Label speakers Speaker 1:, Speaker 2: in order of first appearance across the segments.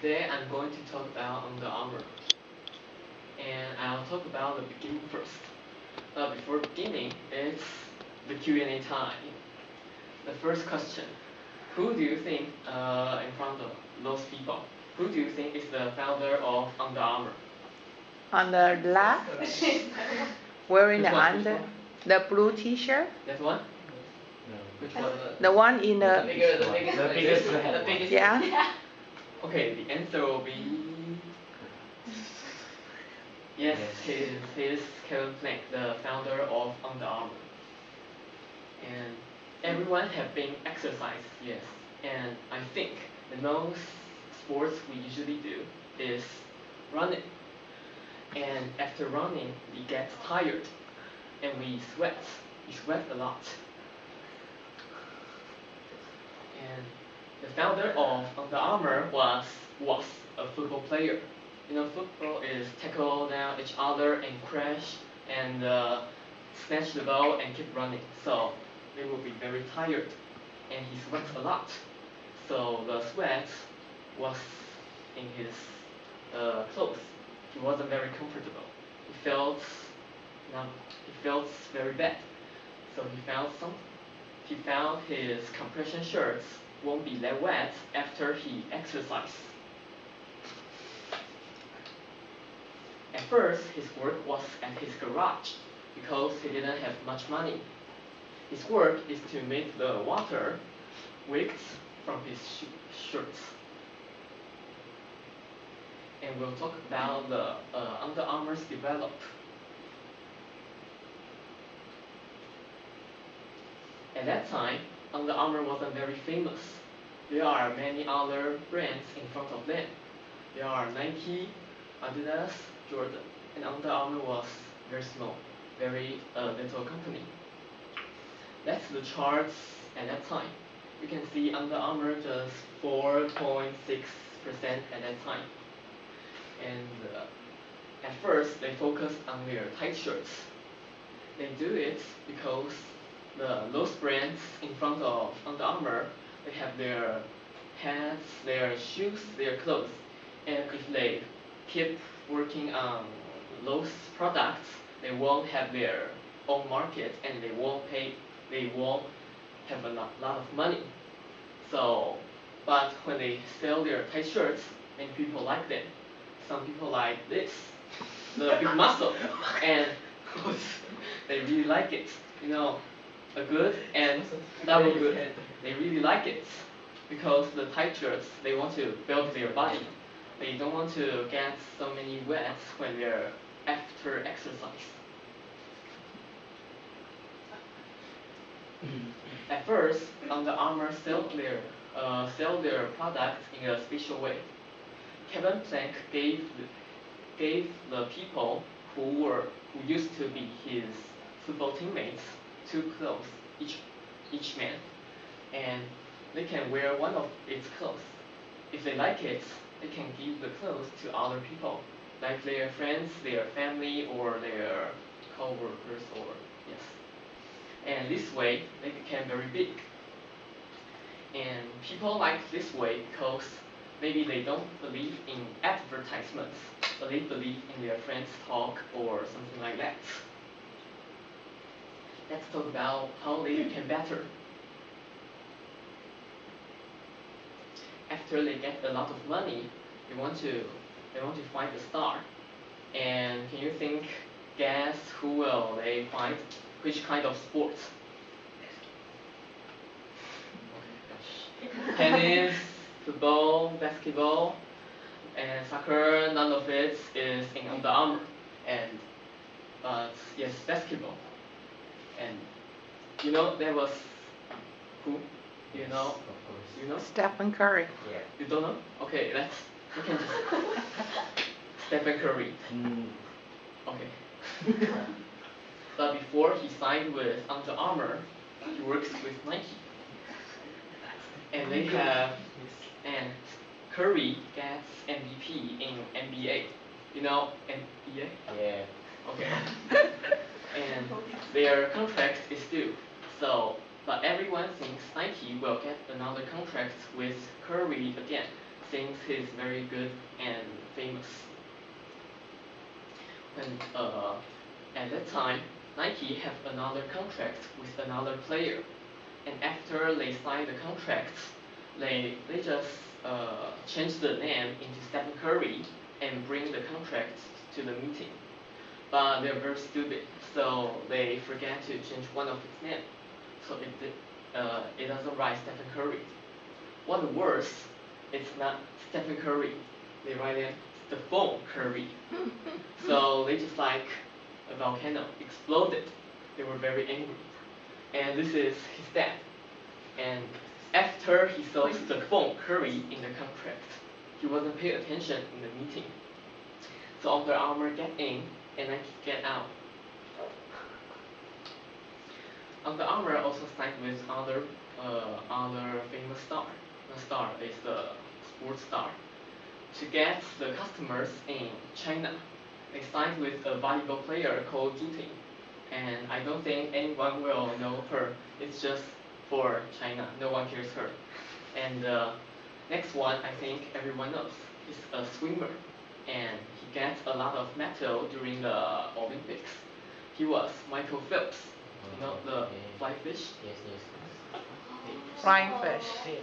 Speaker 1: Today I'm going to talk about Under Armour, and I'll talk about the beginning first. But before beginning, it's the Q&A time. The first question: who do you think, in front of those people, who do you think is the founder of Under Armour?
Speaker 2: On the left, wearing
Speaker 1: Which
Speaker 2: the
Speaker 1: one?
Speaker 2: under, the blue T-shirt,
Speaker 1: That one? Which one?
Speaker 2: the one in
Speaker 3: The
Speaker 2: the,
Speaker 3: biggest
Speaker 2: yeah.
Speaker 1: Okay, the answer will be yes. He is Kevin Plank, the founder of Under Armour. And everyone have been exercise, yes. And I think the most sports we usually do is running. And after running, we get tired and we sweat. We sweat a lot. And the founder of Under Armour was a football player. You know, football is tackle down each other and crash and snatch the ball and keep running. So they will be very tired, and he sweats a lot. So the sweat was in his clothes. He wasn't very comfortable. He felt he felt very bad. So he found his compression shirts won't be that wet after he exercised. At first, his work was at his garage because he didn't have much money. His work is to make the water wicks from his shirts. And we'll talk about the Under Armour's develop. At that time, Under Armour wasn't very famous. There are many other brands in front of them. There are Nike, Adidas, Jordan, and Under Armour was very small, very little company. That's the charts at that time. You can see Under Armour just 4.6% at that time. And at first, they focused on their tight shirts. They do it because those brands in front of Under Armour, they have their hats, their shoes, their clothes. And if they keep working on those products, they won't have their own market and they won't have a lot of money. So, but when they sell their tight shirts, many people like them. Some people like this, the big muscle, and they really like it. You know, a good and double good. They really like it because the tight shirts, they want to build their body. They don't want to get so many wet when they're after exercise. At first, Under Armour sell their products in a special way. Kevin Plank gave the people who used to be his football teammates two clothes each man, and they can wear one of its clothes. If they like it, they can give the clothes to other people, like their friends, their family, or their co-workers, or yes. And this way, they became very big. And people like this way because maybe they don't believe in advertisements, but they believe in their friends' talk or something like that. Let's talk about how they became better. After they get a lot of money, they want to find a star. And can you guess who will they find? Which kind of sports? Tennis, football, basketball, and soccer. None of it is in Under Armour. But yes, basketball. And you know there was who? Do you know? Do you know?
Speaker 2: Stephen Curry.
Speaker 3: Yeah.
Speaker 1: You don't know? Okay, we can just Stephen Curry. Okay. But before he signed with Under Armour, he works with Nike. And and Curry gets MVP in NBA. You know NBA?
Speaker 3: Yeah.
Speaker 1: Okay. And their contract is due. But everyone thinks Nike will get another contract with Curry again. thinks he's very good and famous. And at that time, Nike have another contract with another player, and after they sign the contract, they just change the name into Stephen Curry and bring the contract to the meeting. But they're very stupid, so they forget to change one of its name, so it doesn't write Stephen Curry. What's worse, it's not Stephen Curry. They write it Stephon Curry. So they just like a volcano exploded. They were very angry. And this is his dad. And after he saw Stephon Curry in the contract, he wasn't paying attention in the meeting. So Under Armour get in and Nike get out. Under Armour also signed with other famous star. The star is the sports star. To get the customers in China, they signed with a volleyball player called Zhu Ting. And I don't think anyone will know her. It's just for China. No one cares her. And next one, I think everyone knows. He's a swimmer. And he gets a lot of medal during the Olympics. He was Michael Phelps. You know, the fly fish?
Speaker 3: Yes.
Speaker 2: Flying fish.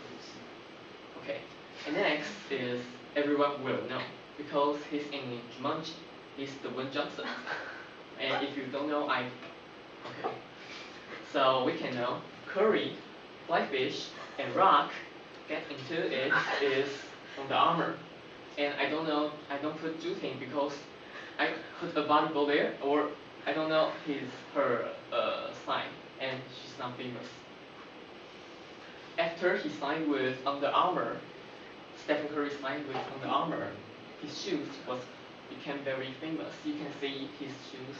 Speaker 1: Okay. And next is everyone will know because he's in Jumanji. He's Dwayne Johnson. And if you don't know, okay. So we can know Curry, Flyfish, and Rock get into it is Under Armour. And I don't know, I don't put Zhu Ting because I put a volleyball there, or I don't know her sign, and she's not famous. After he signed with Under Armour, Stephen Curry signed with Under Armour, his shoes became very famous. You can see his shoes,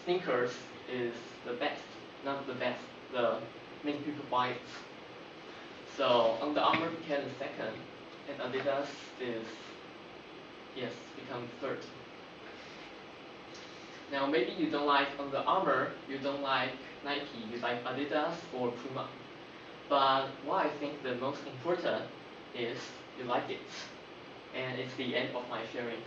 Speaker 1: sneakers is the best, not the best, the many people buy it. So Under Armour became the second, and Adidas become third. Now maybe you don't like Under Armour, you don't like Nike, you like Adidas or Puma. But what I think the most important is you like it. And it's the end of my sharing.